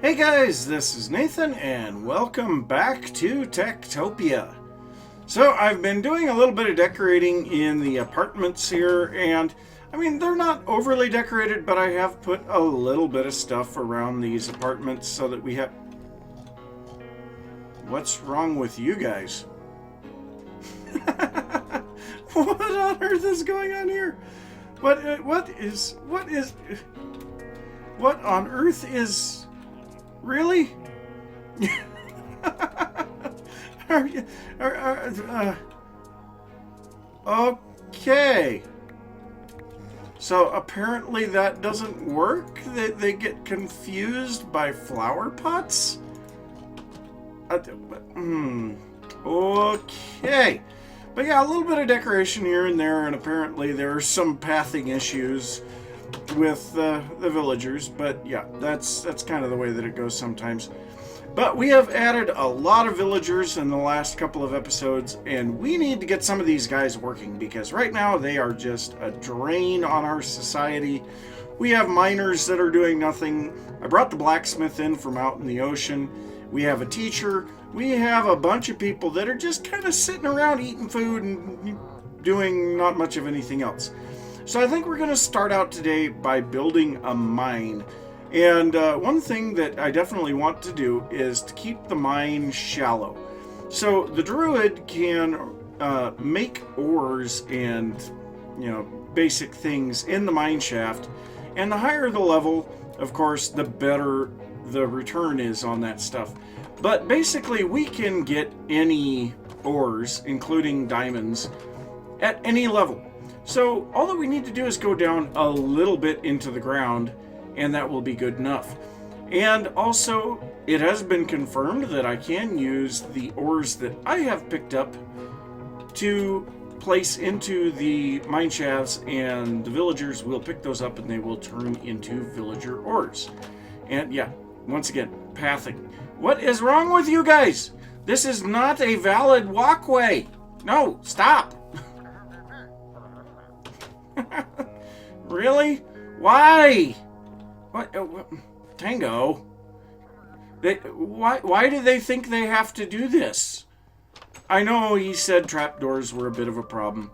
Hey guys, this is Nathan and welcome back to TekTopia. So I've been doing a little bit of decorating in the apartments here, and I mean they're not overly decorated, but I have put a little bit of stuff around these apartments so that we have... What's wrong with you guys? What on earth is going on here? What on earth is... Really? Okay. So apparently that doesn't work? They get confused by flower pots? Okay. But yeah, a little bit of decoration here and there, and apparently there are some pathing issues with the villagers, but yeah, that's kind of the way that it goes sometimes. But we have added a lot of villagers in the last couple of episodes, and we need to get some of these guys working, because right now they are just a drain on our society. We have miners that are doing nothing. I brought the blacksmith in from out in the ocean. We have a teacher. We have a bunch of people that are just kind of sitting around eating food and doing not much of anything else. So I think we're going to start out today by building a mine. And one thing that I definitely want to do is to keep the mine shallow. So the druid can make ores and, basic things in the mine shaft. And the higher the level, of course, the better the return is on that stuff. But basically, we can get any ores, including diamonds, at any level. So all that we need to do is go down a little bit into the ground, and that will be good enough. And also, it has been confirmed that I can use the ores that I have picked up to place into the mine shafts, and the villagers will pick those up and they will turn into villager ores. And yeah, once again, pathing. What is wrong with you guys? This is not a valid walkway. No, stop. Really? Why? What? Tango? Why do they think they have to do this? I know he said trapdoors were a bit of a problem,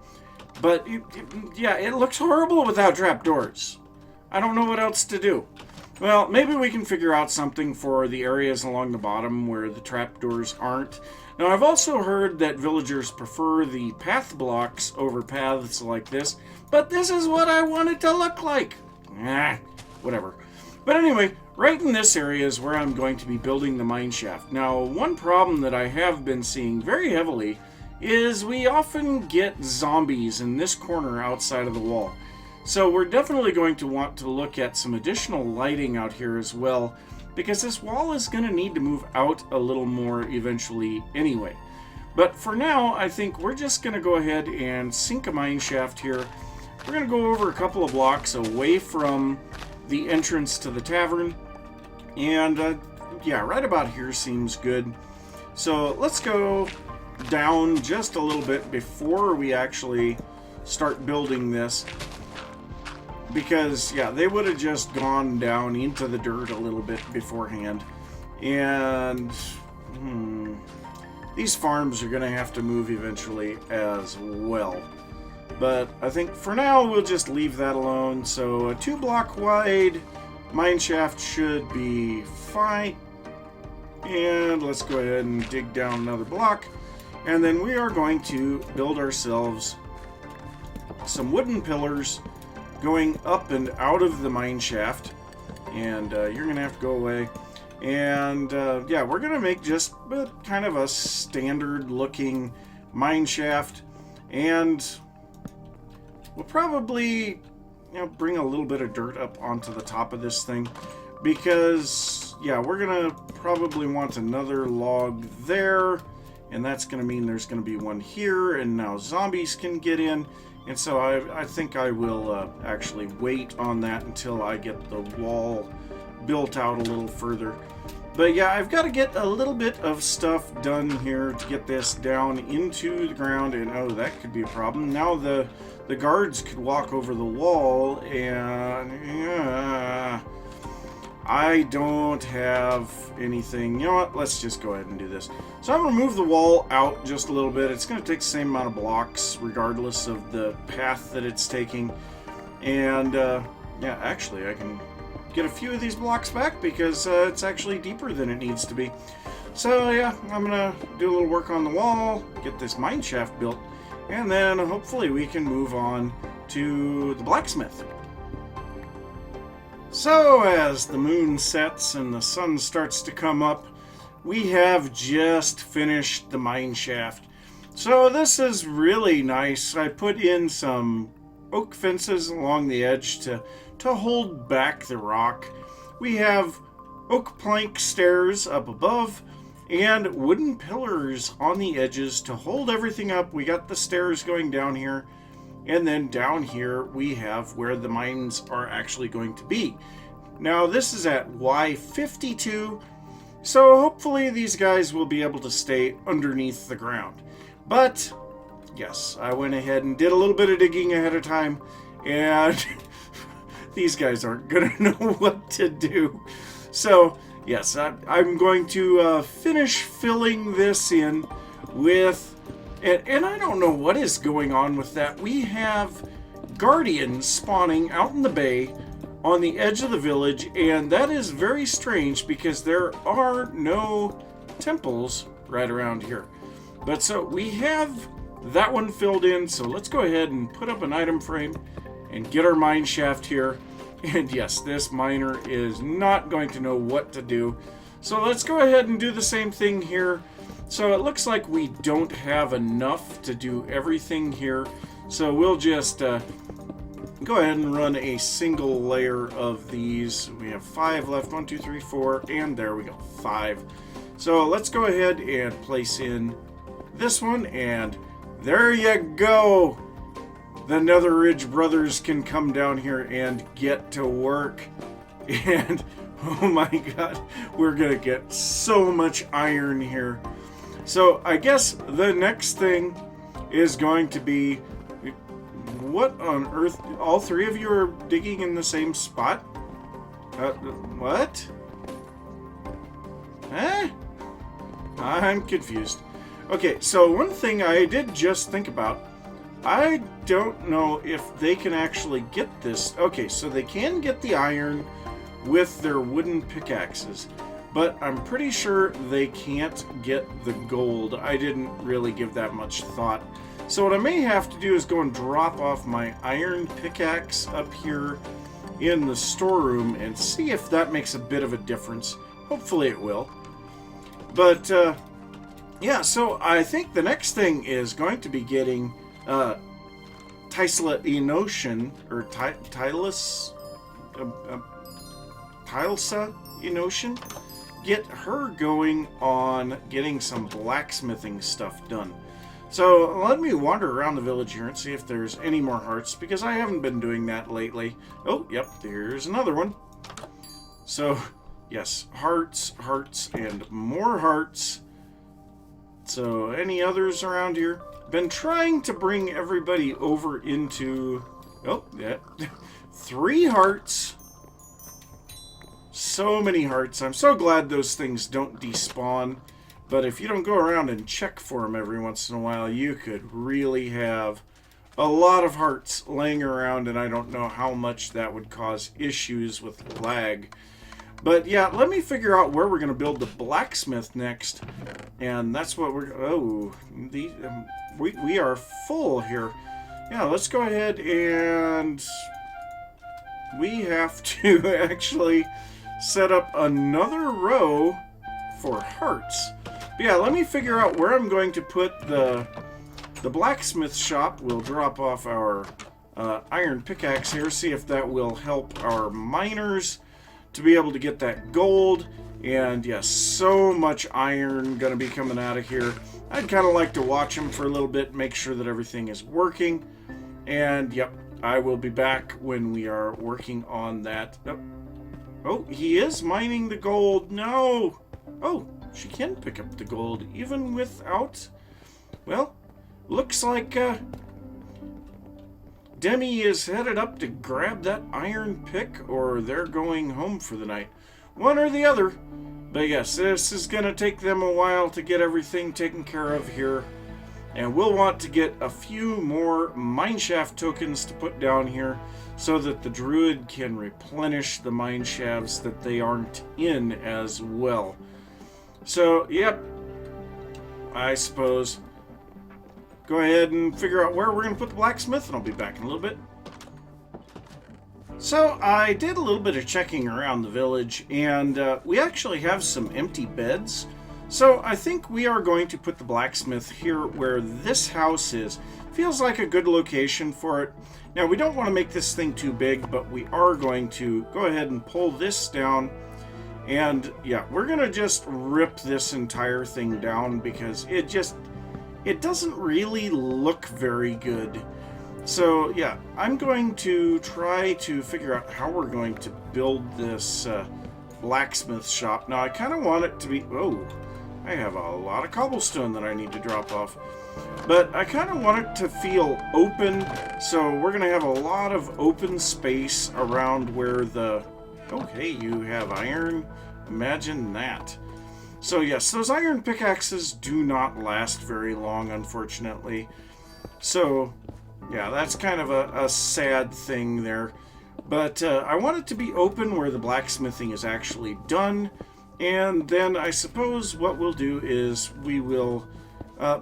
but yeah, it looks horrible without trapdoors. I don't know what else to do. Well, maybe we can figure out something for the areas along the bottom where the trapdoors aren't. Now, I've also heard that villagers prefer the path blocks over paths like this, but this is what I want it to look like. Whatever. But anyway, right in this area is where I'm going to be building the mine shaft. Now, one problem that I have been seeing very heavily is we often get zombies in this corner outside of the wall. So we're definitely going to want to look at some additional lighting out here as well, because this wall is going to need to move out a little more eventually anyway. But for now, I think we're just going to go ahead and sink a mine shaft here. We're going to go over a couple of blocks away from the entrance to the tavern. And yeah, right about here seems good. So let's go down just a little bit before we actually start building this. Because, yeah, they would have just gone down into the dirt a little bit beforehand. And these farms are going to have to move eventually as well. But I think for now we'll just leave that alone. So a 2-block wide mine shaft should be fine. And let's go ahead and dig down another block. And then we are going to build ourselves some wooden pillars going up and out of the mine shaft. And you're going to have to go away. And yeah, we're going to make just kind of a standard looking mine shaft. And we'll probably bring a little bit of dirt up onto the top of this thing. Because, yeah, we're going to probably want another log there. And that's going to mean there's going to be one here. And now zombies can get in. And so I think I will actually wait on that until I get the wall built out a little further. But yeah, I've got to get a little bit of stuff done here to get this down into the ground. And oh, that could be a problem. Now the guards could walk over the wall, and I don't have anything. You know what? Let's just go ahead and do this. So I'm going to move the wall out just a little bit. It's going to take the same amount of blocks regardless of the path that it's taking. And yeah, actually I can get a few of these blocks back because it's actually deeper than it needs to be. So yeah, I'm going to do a little work on the wall, get this mine shaft built, and then hopefully we can move on to the blacksmith. So as the moon sets and the sun starts to come up, we have just finished the mine shaft. So this is really nice. I put in some oak fences along the edge to hold back the rock. We have oak plank stairs up above and wooden pillars on the edges to hold everything up. We got the stairs going down here. And then down here we have where the mines are actually going to be. Now this is at Y52, so hopefully these guys will be able to stay underneath the ground. But yes, I went ahead and did a little bit of digging ahead of time, and these guys aren't going to know what to do. So yes, I'm going to finish filling this in with... And I don't know what is going on with that. We have guardians spawning out in the bay on the edge of the village, and that is very strange because there are no temples right around here. But so we have that one filled in, so let's go ahead and put up an item frame and get our mine shaft here. And yes, this miner is not going to know what to do. So let's go ahead and do the same thing here. So it looks like we don't have enough to do everything here. So we'll just go ahead and run a single layer of these. We have 5 left. 1, 2, 3, 4, and there we go, 5. So let's go ahead and place in this one, and there you go. The Nether Ridge brothers can come down here and get to work. And oh my god, we're gonna get so much iron here. So I guess the next thing is going to be, what on earth? All 3 of you are digging in the same spot? What? Eh? I'm confused. Okay, so one thing I did just think about, I don't know if they can actually get this. Okay, so they can get the iron with their wooden pickaxes, but I'm pretty sure they can't get the gold. I didn't really give that much thought. So what I may have to do is go and drop off my iron pickaxe up here in the storeroom and see if that makes a bit of a difference. Hopefully it will. But yeah, so I think the next thing is going to be getting Tylsa Enotion, or Tylsa Enotion. Get her going on getting some blacksmithing stuff done. So let me wander around the village here and see if there's any more hearts, because I haven't been doing that lately. Oh, yep, there's another one. So, yes, hearts, hearts, and more hearts. So, any others around here? Been trying to bring everybody over into... Oh, yeah. 3 hearts. So many hearts. I'm so glad those things don't despawn. But if you don't go around and check for them every once in a while, you could really have a lot of hearts laying around, and I don't know how much that would cause issues with lag. But yeah, let me figure out where we're going to build the blacksmith next. And that's what we're... Oh, we are full here. Yeah, let's go ahead and... We have to actually set up another row for hearts. But yeah, let me figure out where I'm going to put the blacksmith shop. We'll drop off our iron pickaxe here, see if that will help our miners to be able to get that gold. And yes, so much iron gonna be coming out of here. I'd kind of like to watch them for a little bit, make sure that everything is working. And yep, I will be back when we are working on that. Oh, he is mining the gold. No! Oh, she can pick up the gold even without... Well, looks like Demi is headed up to grab that iron pick, or they're going home for the night. one or the other. But yes, this is going to take them a while to get everything taken care of here. And we'll want to get a few more mineshaft tokens to put down here so that the druid can replenish the mineshafts that they aren't in as well. So, yep, I suppose go ahead and figure out where we're going to put the blacksmith, and I'll be back in a little bit. So I did a little bit of checking around the village, and we actually have some empty beds. So I think we are going to put the blacksmith here where this house is. Feels like a good location for it. Now, we don't want to make this thing too big, but we are going to go ahead and pull this down. And yeah, we're going to just rip this entire thing down because it doesn't really look very good. So yeah, I'm going to try to figure out how we're going to build this blacksmith shop. Now, I kind of want it to be... Oh, I have a lot of cobblestone that I need to drop off. But I kind of want it to feel open, so we're going to have a lot of open space around where the... Oh, hey, you have iron. Imagine that. So yes, those iron pickaxes do not last very long, unfortunately. So, yeah, that's kind of a sad thing there. But I want it to be open where the blacksmithing is actually done. And then I suppose what we'll do is we will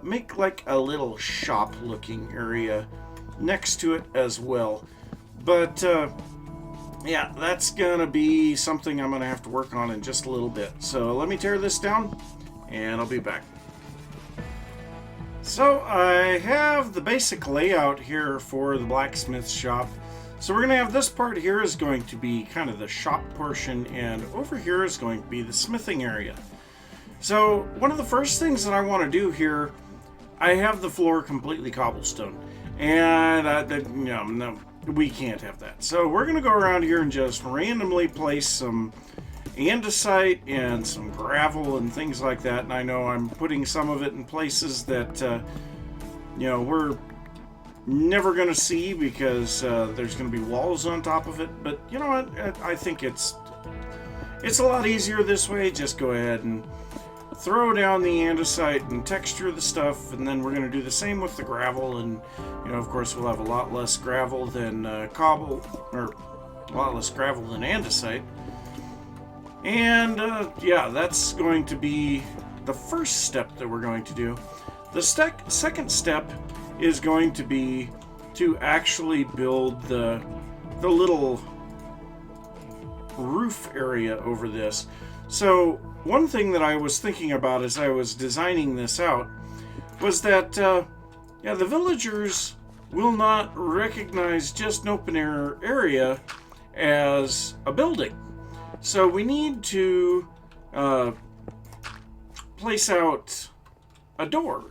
make like a little shop looking area next to it as well. But yeah, that's gonna be something I'm gonna have to work on in just a little bit. So let me tear this down and I'll be back. So I have the basic layout here for the blacksmith shop. So we're going to have this part here is going to be kind of the shop portion, and over here is going to be the smithing area. So one of the first things that I want to do here, I have the floor completely cobblestone, and no, we can't have that. So we're going to go around here and just randomly place some andesite and some gravel and things like that. And I know I'm putting some of it in places that we're never going to see because there's going to be walls on top of it. But you know what? I think it's a lot easier this way. Just go ahead and throw down the andesite and texture the stuff, and then we're going to do the same with the gravel. And of course, we'll have a lot less gravel than cobble, or a lot less gravel than andesite. And yeah, that's going to be the first step that we're going to do. The second step is going to be to actually build the little roof area over this. So one thing that I was thinking about as I was designing this out was that yeah, the villagers will not recognize just an open air area as a building. So we need to place out a door.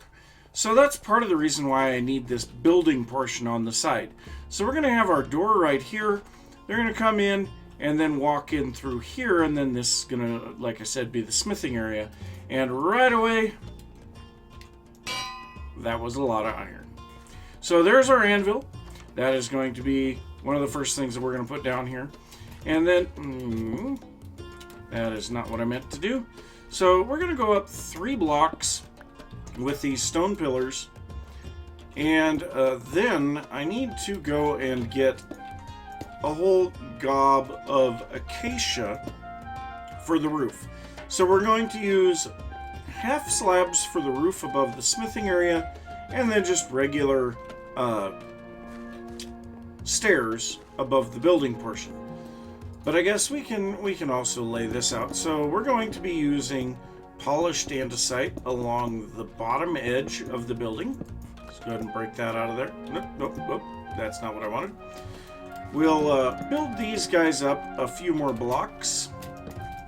So that's part of the reason why I need this building portion on the side. So we're going to have our door right here. They're going to come in and then walk in through here, and then this is going to, like I said, be the smithing area. And right away, that was a lot of iron. So there's our anvil. That is going to be one of the first things that we're going to put down here. And then, that is not what I meant to do. So we're going to go up 3 blocks with these stone pillars, and then I need to go and get a whole gob of acacia for the roof. So we're going to use half slabs for the roof above the smithing area, and then just regular stairs above the building portion. But I guess we can also lay this out. So we're going to be using polished andesite along the bottom edge of the building. Let's go ahead and break that out of there. Nope, that's not what I wanted. We'll build these guys up a few more blocks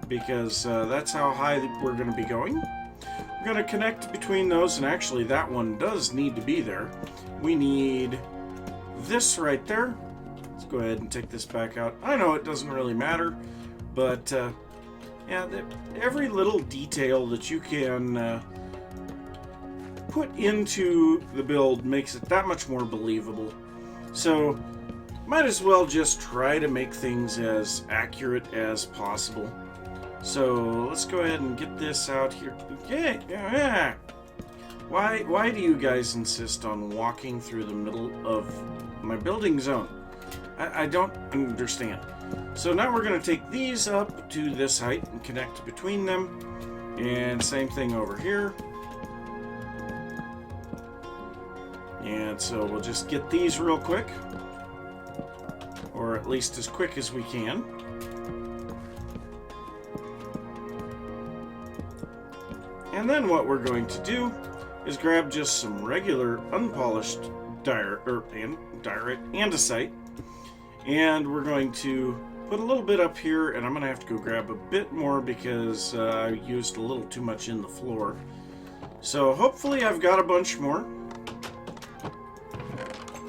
because that's how high we're going to be going. We're going to connect between those, and actually that one does need to be there. We need this right there. Let's go ahead and take this back out. I know it doesn't really matter, but yeah, every little detail that you can put into the build makes it that much more believable. So might as well just try to make things as accurate as possible. So let's go ahead and get this out here. Okay, yeah. Why do you guys insist on walking through the middle of my building zone? I don't understand. So now we're going to take these up to this height and connect between them. And same thing over here. And so we'll just get these real quick. Or at least as quick as we can. And then what we're going to do is grab just some regular unpolished andesite. And we're going to put a little bit up here, and I'm going to have to go grab a bit more because I used a little too much in the floor. So hopefully I've got a bunch more.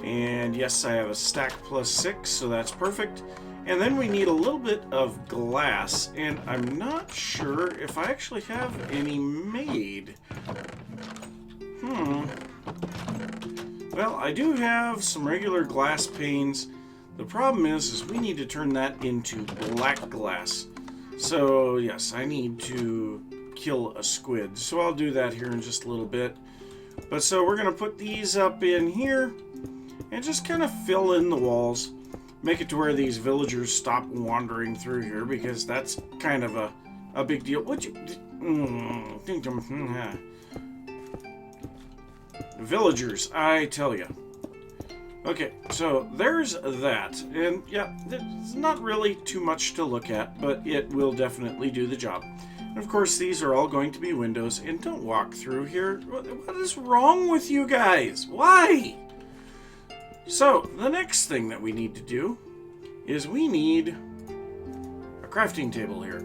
And yes, I have a stack plus 6, so that's perfect. And then we need a little bit of glass, and I'm not sure if I actually have any made. Well, I do have some regular glass panes. The problem is we need to turn that into black glass. So yes, I need to kill a squid. So I'll do that here in just a little bit. But so we're going to put these up in here and just kind of fill in the walls. Make it to where these villagers stop wandering through here, because that's kind of a big deal. Would you... Villagers, I tell you. Okay, so there's that. And yeah, there's not really too much to look at, but it will definitely do the job. And of course, these are all going to be windows. And don't walk through here. What is wrong with you guys? Why? So, the next thing that we need to do is we need a crafting table here.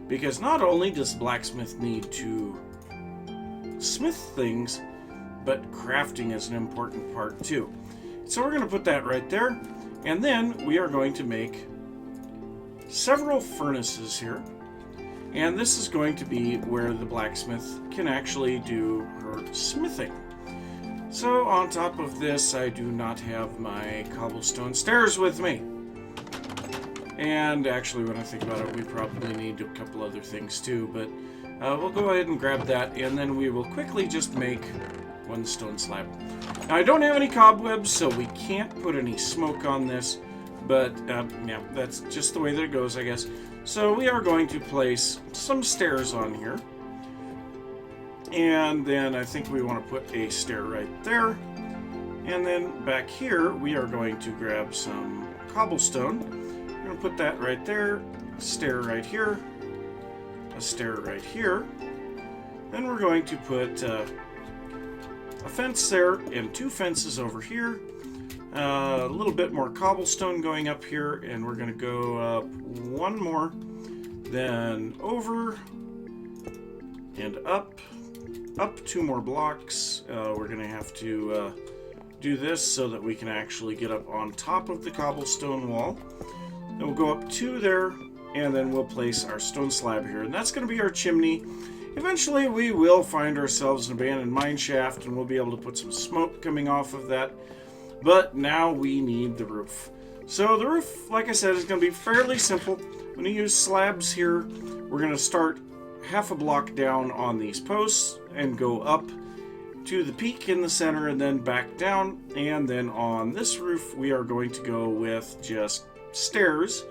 Because not only does the blacksmith need to smith things, but crafting is an important part too. So we're going to put that right there. And then we are going to make several furnaces here. And this is going to be where the blacksmith can actually do her smithing. So on top of this, I do not have my cobblestone stairs with me. And actually, when I think about it, we probably need a couple other things too. But we'll go ahead and grab that, and then we will quickly just make one stone slab. Now, I don't have any cobwebs, so we can't put any smoke on this. But yeah, that's just the way that it goes, I guess. So we are going to place some stairs on here. And then I think we want to put a stair right there. And then back here, we are going to grab some cobblestone. We're going to put that right there, a stair right here, a stair right here. Then we're going to put a fence there and 2 fences over here. A little bit more cobblestone going up here, and we're going to go up 1 more, then over and up 2 more blocks. We're going to have to do this so that we can actually get up on top of the cobblestone wall. Then we'll go up 2 there, and then we'll place our stone slab here, and that's going to be our chimney. Eventually we will find ourselves an abandoned mine shaft, and we'll be able to put some smoke coming off of that. But now we need the roof. So the roof, like I said, is going to be fairly simple. I'm going to use slabs here. We're going to start half a block down on these posts and go up to the peak in the center and then back down. And then on this roof, we are going to go with just stairs.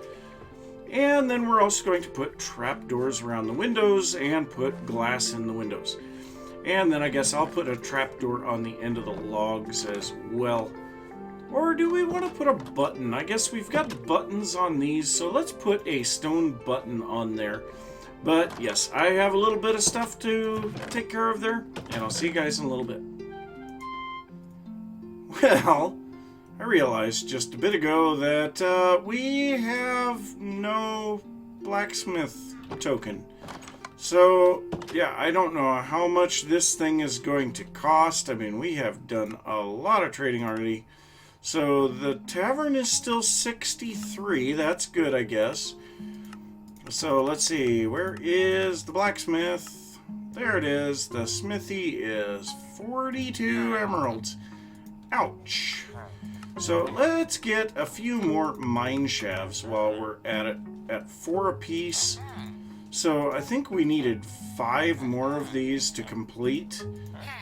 And then we're also going to put trapdoors around the windows and put glass in the windows. And then I guess I'll put a trapdoor on the end of the logs as well. Or do we want to put a button? I guess we've got buttons on these, so let's put a stone button on there. But yes, I have a little bit of stuff to take care of there, and I'll see you guys in a little bit. Well, I realized just a bit ago that we have no blacksmith token. So, yeah, I don't know how much this thing is going to cost. I mean, we have done a lot of trading already. So the tavern is still 63. That's good, I guess. So let's see. Where is the blacksmith? There it is. The smithy is 42 emeralds. Ouch. So let's get a few more mine shafts while we're at it at 4 apiece. So I think we needed 5 more of these to complete.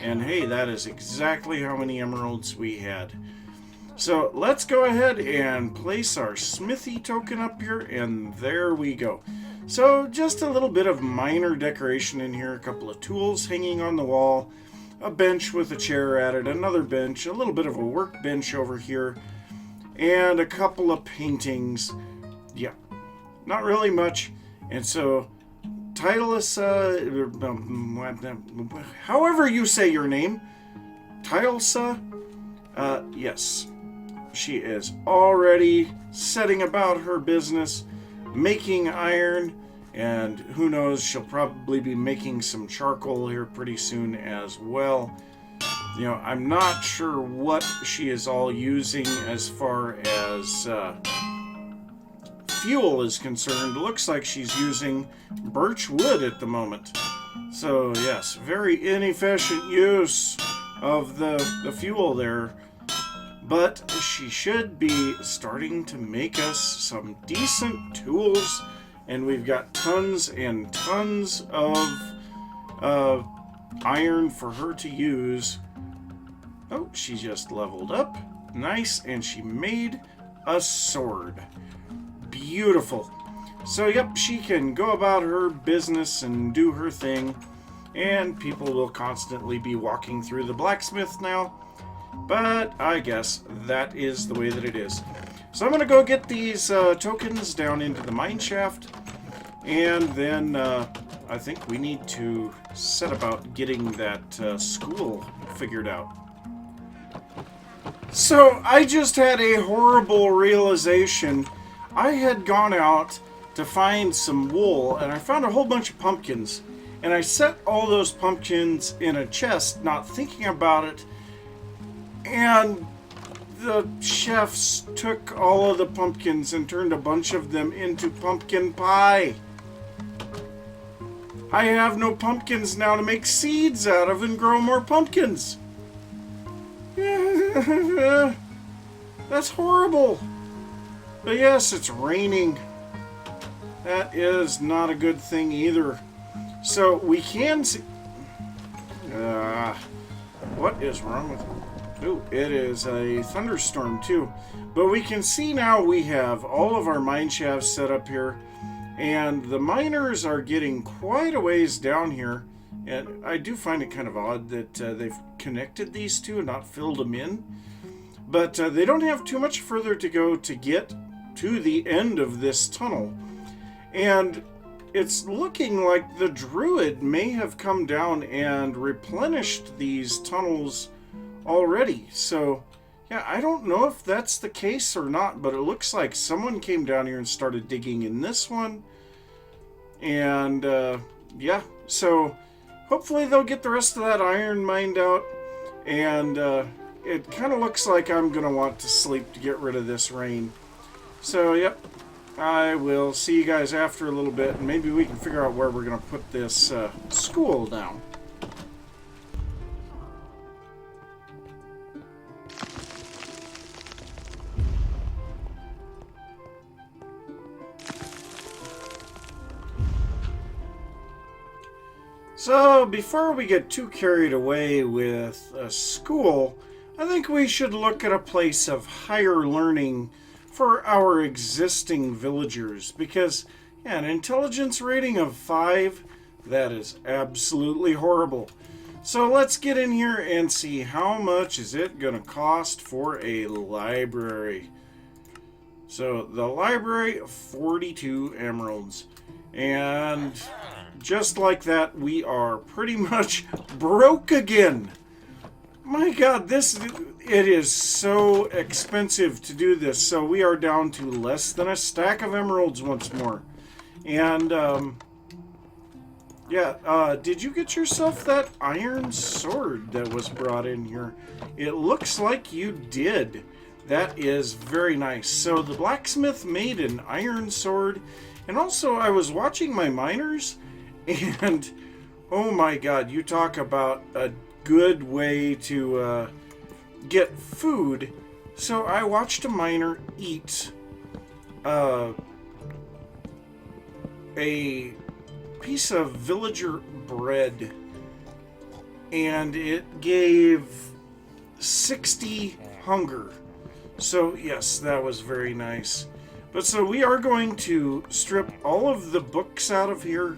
And hey, that is exactly how many emeralds we had. So let's go ahead and place our Smithy token up here, and there we go. So just a little bit of minor decoration in here, a couple of tools hanging on the wall, a bench with a chair at it, another bench, a little bit of a workbench over here, and a couple of paintings. Yeah, not really much. And so however you say your name, Tylsa, yes, she is already setting about her business, making iron, and who knows, she'll probably be making some charcoal here pretty soon as well. You know, I'm not sure what she is all using as far as fuel is concerned. It looks like she's using birch wood at the moment. So yes, very inefficient use of the fuel there. But she should be starting to make us some decent tools. And we've got tons and tons of iron for her to use. Oh, she just leveled up. Nice. And she made a sword. Beautiful. So, yep, she can go about her business and do her thing. And people will constantly be walking through the blacksmith now. But I guess that is the way that it is. So I'm going to go get these tokens down into the mine shaft. And then I think we need to set about getting that school figured out. So I just had a horrible realization. I had gone out to find some wool, and I found a whole bunch of pumpkins. And I set all those pumpkins in a chest, not thinking about it. And the chefs took all of the pumpkins and turned a bunch of them into pumpkin pie. I have no pumpkins now to make seeds out of and grow more pumpkins. That's horrible. But yes, it's raining. That is not a good thing either. So we can see... what is wrong with... Ooh, it is a thunderstorm too. But we can see now we have all of our mine shafts set up here. And the miners are getting quite a ways down here. And I do find it kind of odd that they've connected these two and not filled them in. But they don't have too much further to go to get to the end of this tunnel. And it's looking like the druid may have come down and replenished these tunnels already. So, yeah, I don't know if that's the case or not, but it looks like someone came down here and started digging in this one. And, yeah, so hopefully they'll get the rest of that iron mined out. And it kind of looks like I'm going to want to sleep to get rid of this rain. So, yep, I will see you guys after a little bit, and maybe we can figure out where we're going to put this school down. So, before we get too carried away with a school, I think we should look at a place of higher learning for our existing villagers. Because, yeah, an intelligence rating of 5, that is absolutely horrible. So let's get in here and see how much is it going to cost for a library. So, the library, 42 emeralds. And just like that, we are pretty much broke again. My God, it is so expensive to do this. So we are down to less than a stack of emeralds once more. And, yeah, did you get yourself that iron sword that was brought in here? It looks like you did. That is very nice. So the blacksmith made an iron sword. And also, I was watching my miners, and oh my God, you talk about a good way to get food. So I watched a miner eat a piece of villager bread, and it gave 60 hunger. So yes, that was very nice. But so we are going to strip all of the books out of here,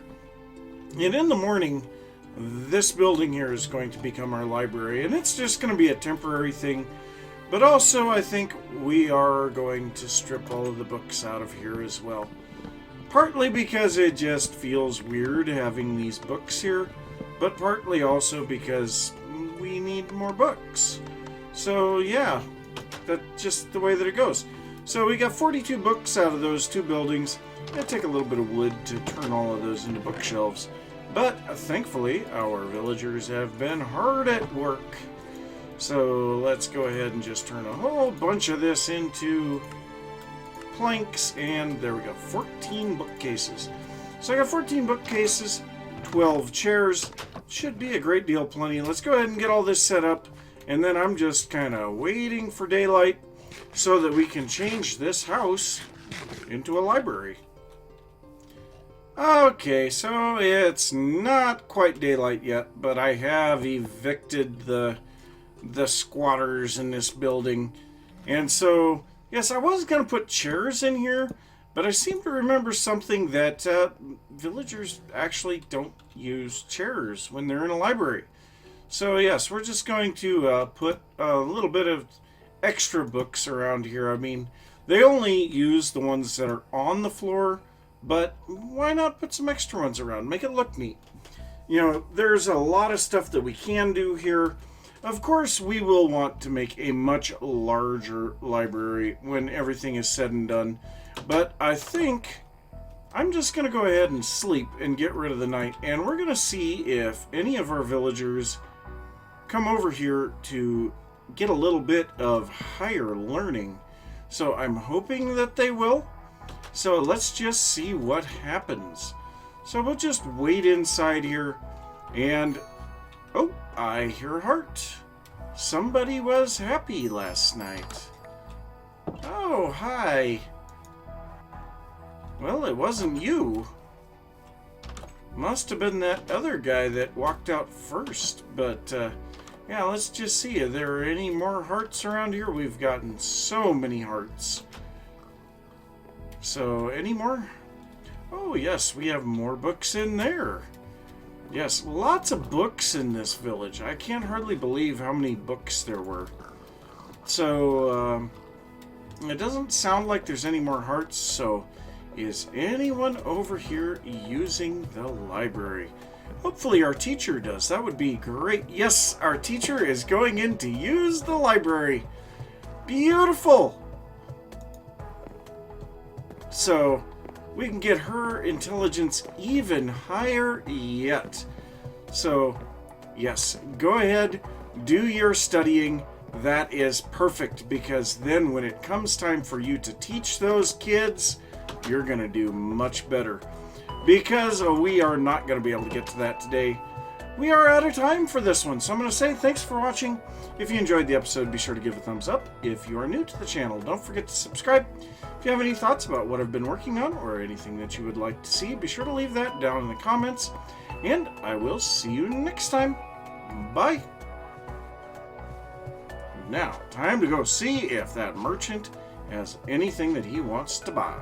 and in the morning this building here is going to become our library, and it's just going to be a temporary thing. But also I think we are going to strip all of the books out of here as well. Partly because it just feels weird having these books here, but partly also because we need more books. So yeah, that's just the way that it goes. So we got 42 books out of those two buildings. It'll take a little bit of wood to turn all of those into bookshelves. But thankfully, our villagers have been hard at work. So let's go ahead and just turn a whole bunch of this into planks, and there we go, 14 bookcases. So I got 14 bookcases, 12 chairs. Should be a great deal plenty. Let's go ahead and get all this set up, and then I'm just kind of waiting for daylight so that we can change this house into a library. Okay, so it's not quite daylight yet, but I have evicted the squatters in this building. And so, yes, I was going to put chairs in here, but I seem to remember something that villagers actually don't use chairs when they're in a library. So yes, we're just going to put a little bit of extra books around here. I mean, they only use the ones that are on the floor, but why not put some extra ones around? Make it look neat. You know, there's a lot of stuff that we can do here. Of course, we will want to make a much larger library when everything is said and done. But I think I'm just going to go ahead and sleep and get rid of the night. And we're going to see if any of our villagers come over here to get a little bit of higher learning. So I'm hoping that they will. So let's just see what happens. So we'll just wait inside here, and oh, I hear a heart. Somebody was happy last night. Oh, hi. Well, it wasn't you. Must have been that other guy that walked out first. But yeah, let's just see. Are there any more hearts around here? We've gotten so many hearts. So, any more? Oh, yes, we have more books in there. Yes, lots of books in this village. I can't hardly believe how many books there were. So, it doesn't sound like there's any more hearts, so is anyone over here using the library? Hopefully our teacher does. That would be great. Yes, our teacher is going in to use the library. Beautiful! So we can get her intelligence even higher yet. So yes, go ahead, do your studying. That is perfect, because then when it comes time for you to teach those kids, you're going to do much better. Because we are not going to be able to get to that today. We are out of time for this one, so I'm going to say thanks for watching. If you enjoyed the episode, be sure to give a thumbs up. If you are new to the channel, don't forget to subscribe. If you have any thoughts about what I've been working on, or anything that you would like to see, be sure to leave that down in the comments. And I will see you next time. Bye. Now, time to go see if that merchant has anything that he wants to buy.